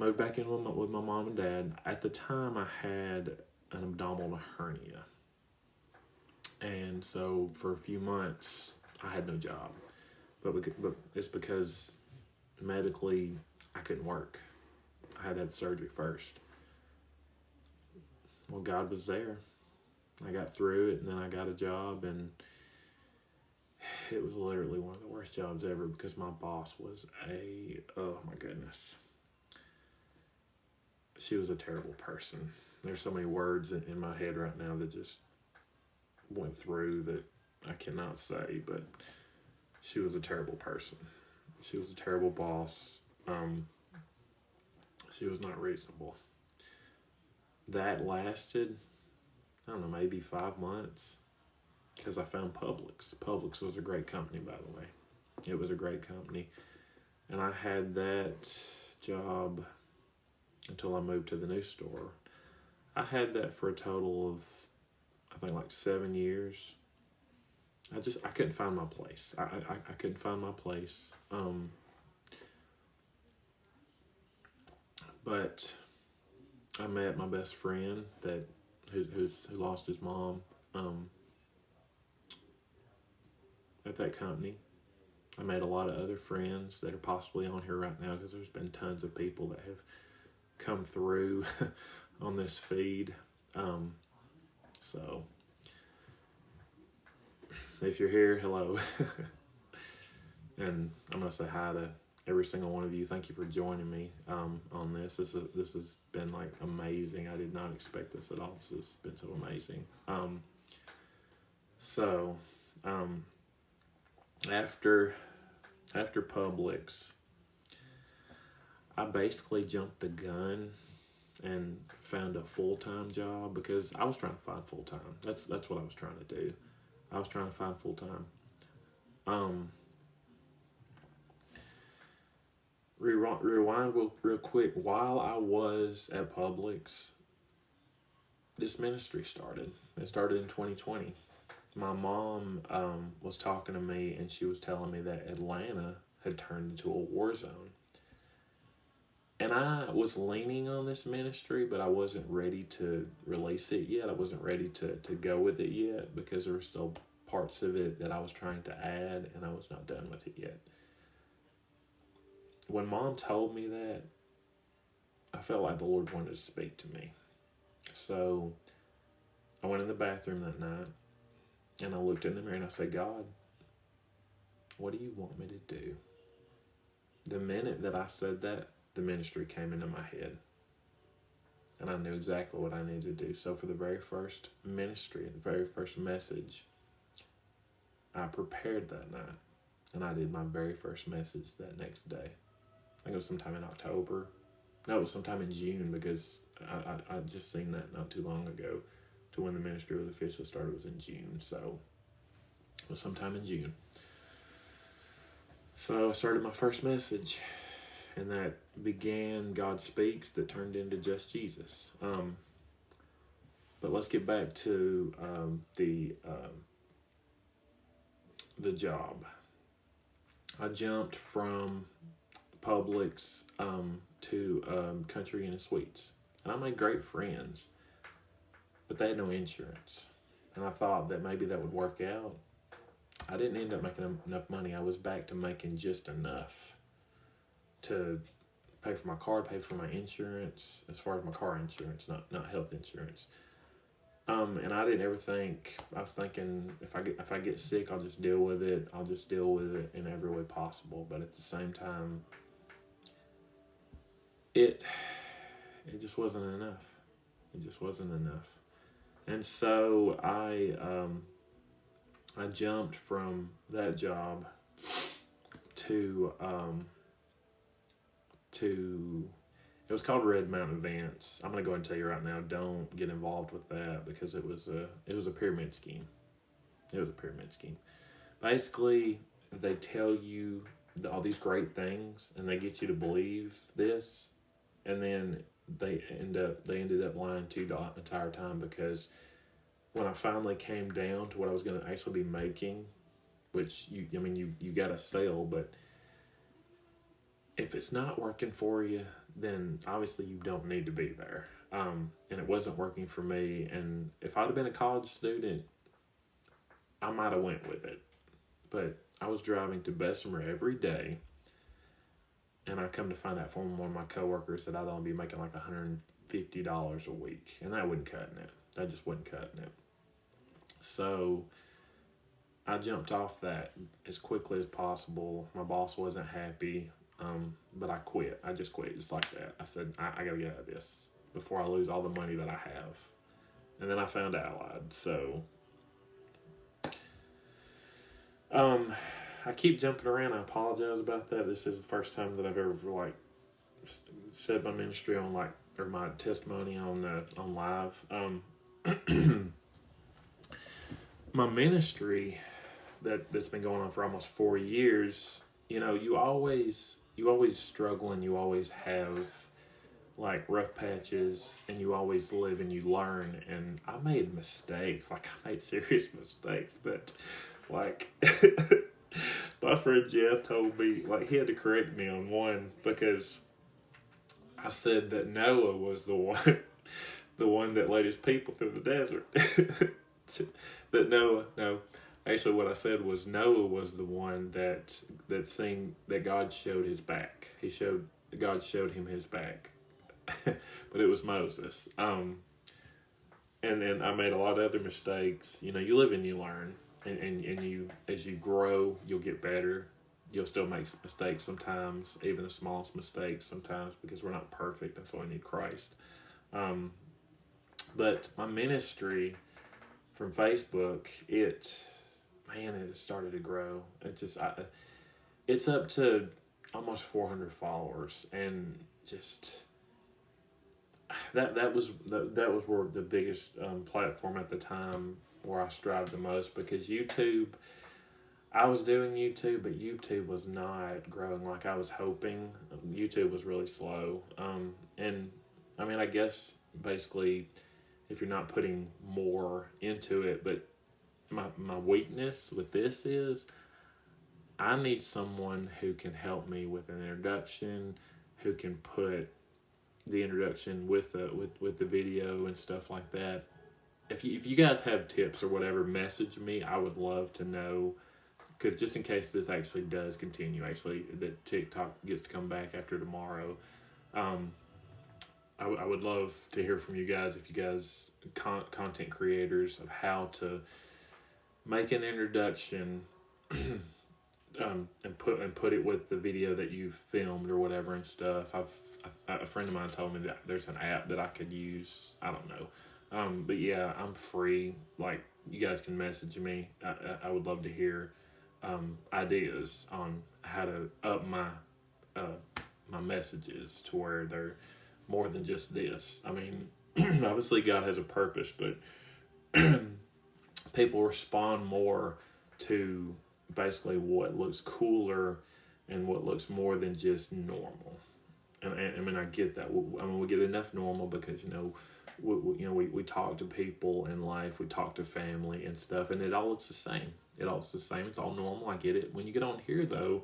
moved back in with my mom and dad. At the time, I had an abdominal hernia. And so for a few months, I had no job. But it's because medically, I couldn't work. I had to have surgery first. Well, God was there. I got through it, and then I got a job, and it was literally one of the worst jobs ever because my boss was oh my goodness. She was a terrible person. There's so many words in my head right now that just went through that I cannot say, but she was a terrible person. She was a terrible boss. She was not reasonable. That lasted, I don't know, maybe 5 months because I found Publix. Publix was a great company, by the way. It was a great company. And I had that job until I moved to the new store. I had that for a total of, I think, like 7 years. I couldn't find my place. I couldn't find my place. But I met my best friend who lost his mom at that company. I made a lot of other friends that are possibly on here right now because there's been tons of people that have come through on this feed. So if you're here, hello. And I'm going to say hi to every single one of you. Thank you for joining me on this. This has been like amazing. I did not expect this at all. This has been so amazing. After Publix, I basically jumped the gun and found a full-time job because I was trying to find full-time. That's what I was trying to do. I was trying to find full-time. Rewind real quick. While I was at Publix, this ministry started. It started in 2020. My mom was talking to me, and she was telling me that Atlanta had turned into a war zone. And I was leaning on this ministry, but I wasn't ready to release it yet. I wasn't ready to go with it yet because there were still parts of it that I was trying to add, and I was not done with it yet. When Mom told me that, I felt like the Lord wanted to speak to me. So I went in the bathroom that night, and I looked in the mirror, and I said, God, what do you want me to do? The minute that I said that, the ministry came into my head. And I knew exactly what I needed to do. So for the very first ministry, the very first message, I prepared that night. And I did my very first message that next day. I think it was sometime in October. No, it was sometime in June because I just seen that not too long ago. To when the ministry was officially started was in June. So it was sometime in June. So I started my first message. And that began God Speaks that turned into Just Jesus. But let's get back to the job. I jumped from Publix to Country Inn and Sweets. And I made great friends. But they had no insurance. And I thought that maybe that would work out. I didn't end up making enough money. I was back to making just enough to pay for my car, pay for my insurance, as far as my car insurance, not health insurance. And I didn't ever think, I was thinking if I get sick, I'll just deal with it. I'll just deal with it in every way possible. But at the same time, it just wasn't enough. It just wasn't enough. And so I jumped from that job to it was called Red Mountain Advance. I'm gonna go ahead and tell you right now, don't get involved with that because it was a pyramid scheme. It was a pyramid scheme. Basically, they tell you all these great things and they get you to believe this, and then they ended up lying to you the entire time because when I finally came down to what I was gonna actually be making, which you got a sale, but if it's not working for you, then obviously you don't need to be there. And it wasn't working for me. And if I'd have been a college student, I might have went with it. But I was driving to Bessemer every day, and I come to find out from one of my coworkers that I'd only be making like $150 a week, and that wasn't cutting it. That just wasn't cutting it. So I jumped off that as quickly as possible. My boss wasn't happy, but I quit. I just quit just like that. I said, I got to get out of this before I lose all the money that I have. And then I found Allied. So I keep jumping around. I apologize about that. This is the first time that I've ever said my ministry on or my testimony on live. My ministry that's been going on for almost 4 years. You always struggle, and you always have rough patches, and you always live and you learn. And I made mistakes. I made serious mistakes, but my friend Jeff told me, he had to correct me on one, because I said that Noah was the one that led his people through the desert. That no, actually what I said was Noah was the one that seen that God showed his back. God showed him his back. But it was Moses. And then I made a lot of other mistakes. You live and you learn. And you, as you grow, you'll get better. You'll still make mistakes sometimes, even the smallest mistakes sometimes, because we're not perfect. That's why we need Christ. But my ministry from Facebook, it started to grow. It's up to almost 400 followers, and just that was where the biggest platform at the time where I strived the most, because I was doing YouTube, but YouTube was not growing like I was hoping. YouTube was really slow. And I guess basically if you're not putting more into it, but my weakness with this is I need someone who can help me with an introduction, who can put the introduction with the video and stuff like that. If you guys have tips or whatever, message me. I would love to know, because just in case this actually does continue, that TikTok gets to come back after tomorrow, I would love to hear from you guys, if you guys content creators, of how to make an introduction and put it with the video that you've filmed or whatever and stuff. A friend of mine told me that there's an app that I could use. I don't know. But yeah, I'm free. You guys can message me. I would love to hear ideas on how to up my messages to where they're more than just this. Obviously God has a purpose, but people respond more to basically what looks cooler and what looks more than just normal. And I get that. We get enough normal because we talk to people in life, we talk to family and stuff, and it all looks the same. It's all normal. I get it. When you get on here, though,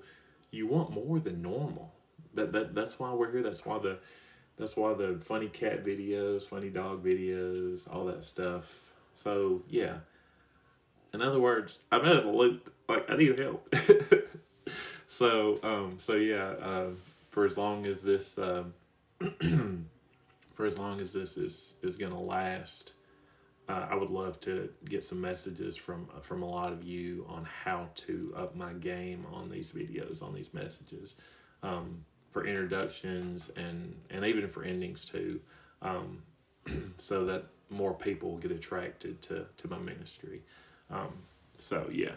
you want more than normal. That's why we're here. That's why the funny cat videos, funny dog videos, all that stuff. So yeah. In other words, I'm at a loop. I need help. So yeah. For as long as this is gonna last, I would love to get some messages from a lot of you on how to up my game on these videos, on these messages, for introductions and even for endings too, so that more people get attracted to my ministry. So yeah,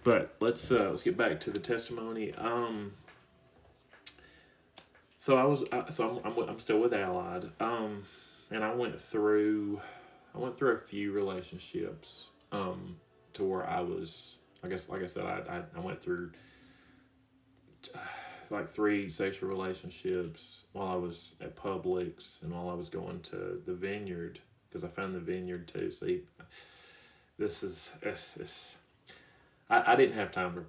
but let's get back to the testimony. So I'm still with Allied, and I went through a few relationships, to where I was, like I said, I went through 3 sexual relationships while I was at Publix and while I was going to the Vineyard, because I found the Vineyard too. See, I didn't have time to